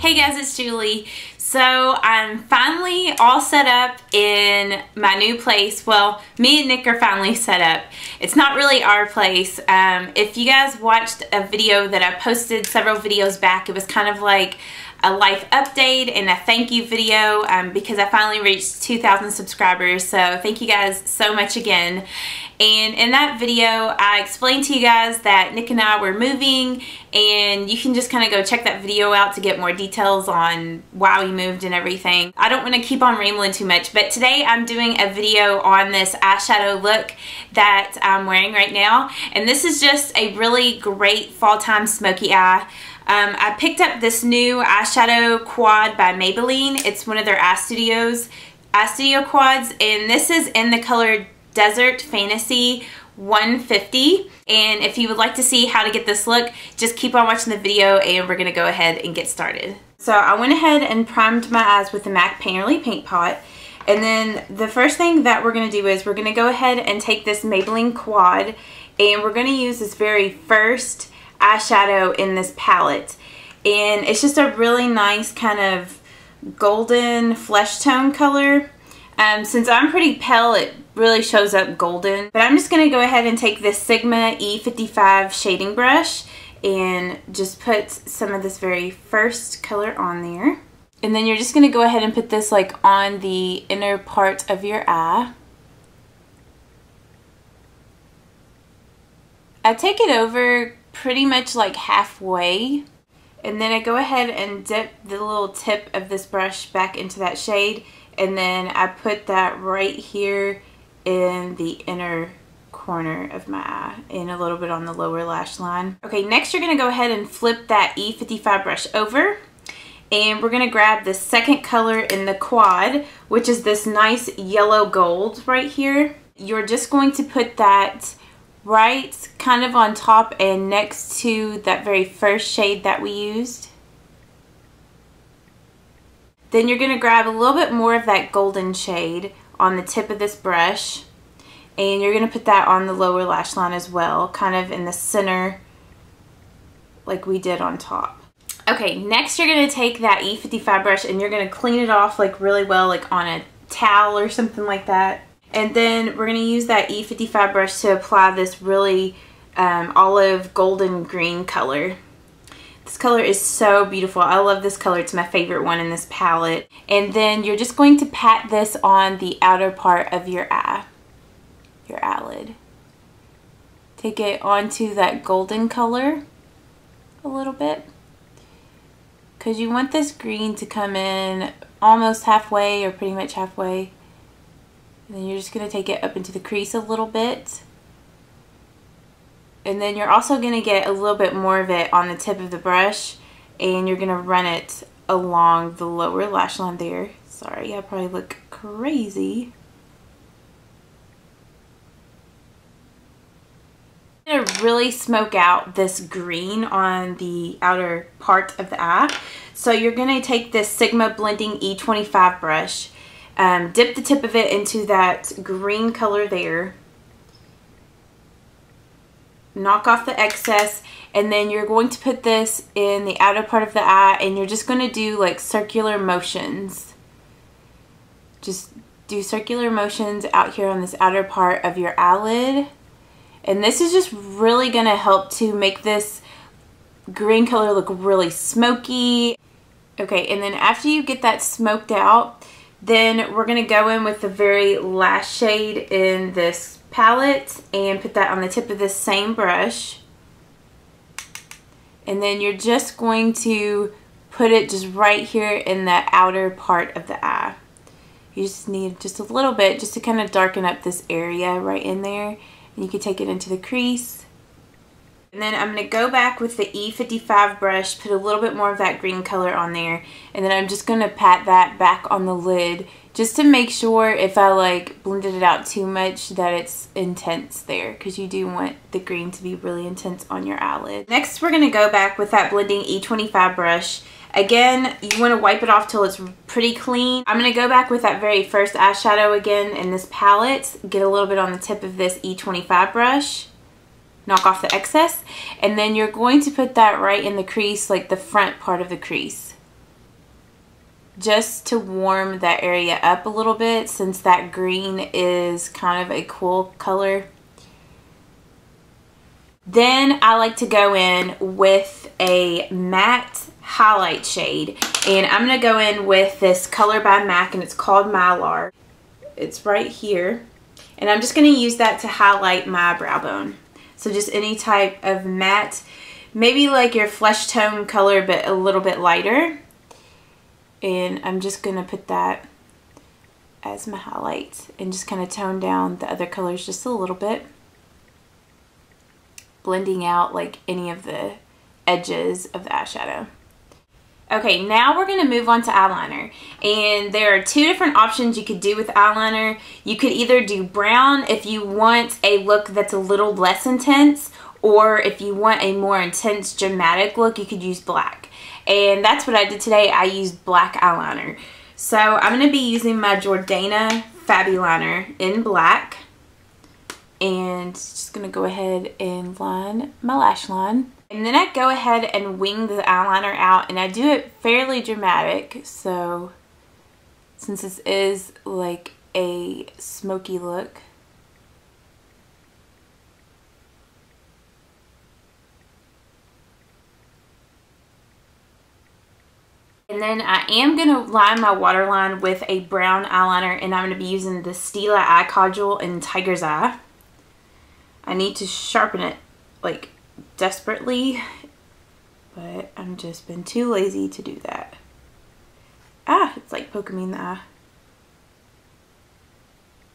Hey guys, it's Julie. So I'm finally all set up in my new place. Well, me and Nick are finally set up. It's not really our place. If you guys watched a video that I posted several videos back, it was kind of like a life update and a thank you video because I finally reached 2,000 subscribers. So thank you guys so much again. And in that video, I explained to you guys that Nick and I were moving, and you can just kind of go check that video out to get more details on why we moved and everything. I don't want to keep on rambling too much, but today I'm doing a video on this eyeshadow look that I'm wearing right now. And this is just a really great fall time smoky eye. I picked up this new eyeshadow quad by Maybelline. It's one of their EyeStudio quads, and this is in the color Desert Fantasy 150. And if you would like to see how to get this look, just keep on watching the video and we're gonna go ahead and get started. So I went ahead and primed my eyes with the MAC Painterly Paintpot, and then the first thing that we're gonna do is we're gonna go ahead and take this Maybelline quad, and we're gonna use this very first eyeshadow in this palette. And it's just a really nice kind of golden flesh tone color. Since I'm pretty pale, it really shows up golden. But I'm just going to go ahead and take this Sigma E55 shading brush and just put some of this very first color on there. And then you're just going to go ahead and put this like on the inner part of your eye. I take it over pretty much like halfway. And then I go ahead and dip the little tip of this brush back into that shade. And then I put that right here in the inner corner of my eye and a little bit on the lower lash line. Okay, next you're going to go ahead and flip that E55 brush over. And we're going to grab the second color in the quad, which is this nice yellow gold right here. You're just going to put that right kind of on top and next to that very first shade that we used. Then you're going to grab a little bit more of that golden shade on the tip of this brush, and you're going to put that on the lower lash line as well, kind of in the center like we did on top. Okay, next you're going to take that E55 brush and you're going to clean it off like really well, like on a towel or something like that. And then we're going to use that E55 brush to apply this really olive golden green color. This color is so beautiful. I love this color. It's my favorite one in this palette. And then you're just going to pat this on the outer part of your eye, your eyelid. Take it onto that golden color a little bit, because you want this green to come in almost halfway or pretty much halfway. And then you're just going to take it up into the crease a little bit. And then you're also going to get a little bit more of it on the tip of the brush, and you're going to run it along the lower lash line there. Sorry, I probably look crazy. I'm going to really smoke out this green on the outer part of the eye. So you're going to take this Sigma Blending E25 brush, dip the tip of it into that green color there. Knock off the excess, and then you're going to put this in the outer part of the eye, and you're just going to do like circular motions. Just do circular motions out here on this outer part of your eyelid. And this is just really going to help to make this green color look really smoky. Okay, and then after you get that smoked out, then we're going to go in with the very last shade in this palette and put that on the tip of this same brush. And then you're just going to put it just right here in the outer part of the eye. You just need just a little bit just to kind of darken up this area right in there. And you can take it into the crease. And then I'm going to go back with the E55 brush, put a little bit more of that green color on there, and then I'm just going to pat that back on the lid just to make sure if I like blended it out too much that it's intense there, because you do want the green to be really intense on your eyelid. Next we're going to go back with that blending E25 brush. Again, you want to wipe it off till it's pretty clean. I'm going to go back with that very first eyeshadow again in this palette, get a little bit on the tip of this E25 brush. knock off the excess, and then you're going to put that right in the crease, like the front part of the crease. just to warm that area up a little bit, since that green is kind of a cool color. Then I like to go in with a matte highlight shade, and I'm going to go in with this color by MAC, and it's called Mylar. It's right here, and I'm just going to use that to highlight my brow bone. So just any type of matte, maybe like your flesh tone color but a little bit lighter, and I'm just going to put that as my highlight and just kind of tone down the other colors just a little bit, blending out like any of the edges of the eyeshadow. Okay, now we're going to move on to eyeliner, and there are two different options you could do with eyeliner. You could either do brown if you want a look that's a little less intense, or if you want a more intense dramatic look, you could use black. And that's what I did today. I used black eyeliner. So I'm going to be using my Jordana Fabuliner in black, and just going to go ahead and line my lash line. And then I go ahead and wing the eyeliner out, and I do it fairly dramatic, so since this is like a smoky look. And then I am going to line my waterline with a brown eyeliner, and I'm going to be using the Stila Eye Codgel in Tiger's Eye. I need to sharpen it like desperately, but I've just been too lazy to do that. Ah, it's like poking me in the eye.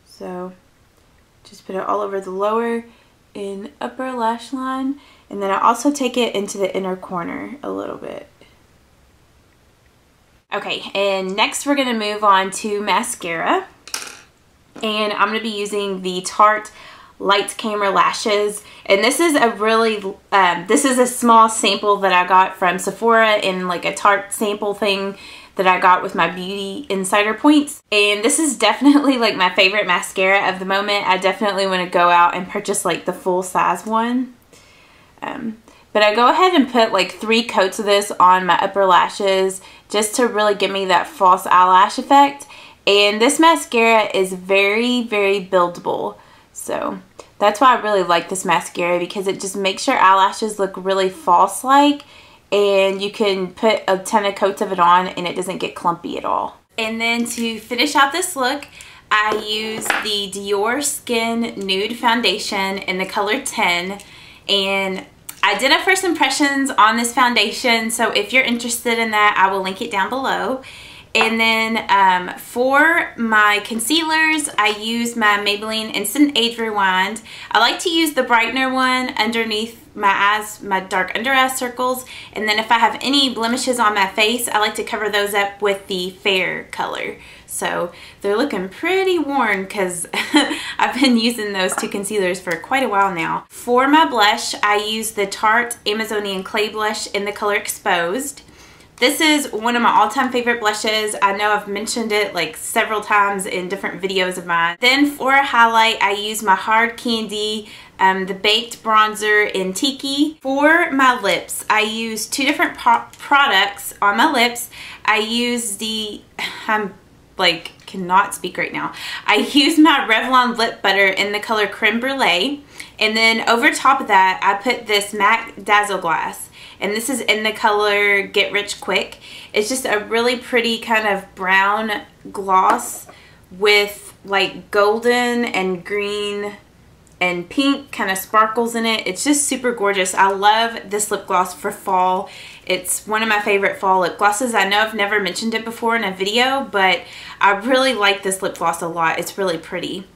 So just put it all over the lower and upper lash line, and then I also take it into the inner corner a little bit. Okay, and next we're going to move on to mascara, and I'm going to be using the Tart Lights Camera Lashes, and this is a really this is a small sample that I got from Sephora in like a Tarte sample thing that I got with my Beauty Insider points, and this is definitely like my favorite mascara of the moment. I definitely want to go out and purchase like the full size one, but I go ahead and put like 3 coats of this on my upper lashes just to really give me that false eyelash effect. And this mascara is very, very buildable. So that's why I really like this mascara, because it just makes your eyelashes look really false-like, and you can put a ton of coats of it on and it doesn't get clumpy at all. And then to finish out this look, I use the DiorSkin Nude Foundation in the color 10, and I did a first impressions on this foundation, so if you're interested in that, I will link it down below. And then for my concealers, I use my Maybelline Instant Age Rewind. I like to use the Brightener one underneath my eyes, my dark under eye circles. And then if I have any blemishes on my face, I like to cover those up with the fair color. So they're looking pretty worn because I've been using those two concealers for quite a while now. For my blush, I use the Tarte Amazonian Clay Blush in the color Exposed. This is one of my all-time favorite blushes. I know I've mentioned it like several times in different videos of mine. Then for a highlight, I use my Hard Candy, the Baked Bronzer in Tiki. For my lips, I use 2 different products on my lips. I use the, I'm like cannot speak right now. I use my Revlon lip butter in the color Creme Brulee. And then over top of that, I put this MAC Dazzle Glass. And this is in the color Get Rich Quick. It's just a really pretty kind of brown gloss with like golden and green and pink kind of sparkles in it. It's just super gorgeous. I love this lip gloss for fall. It's one of my favorite fall lip glosses. I know I've never mentioned it before in a video, but I really like this lip gloss a lot. It's really pretty.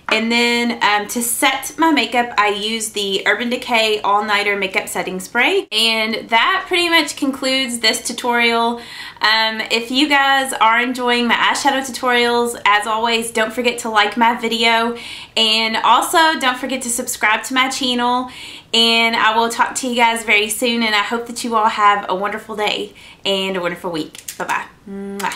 And then to set my makeup, I use the Urban Decay All Nighter Makeup Setting Spray. And that pretty much concludes this tutorial. If you guys are enjoying my eyeshadow tutorials, as always, don't forget to like my video. And also, don't forget to subscribe to my channel. And I will talk to you guys very soon. And I hope that you all have a wonderful day and a wonderful week. Bye-bye.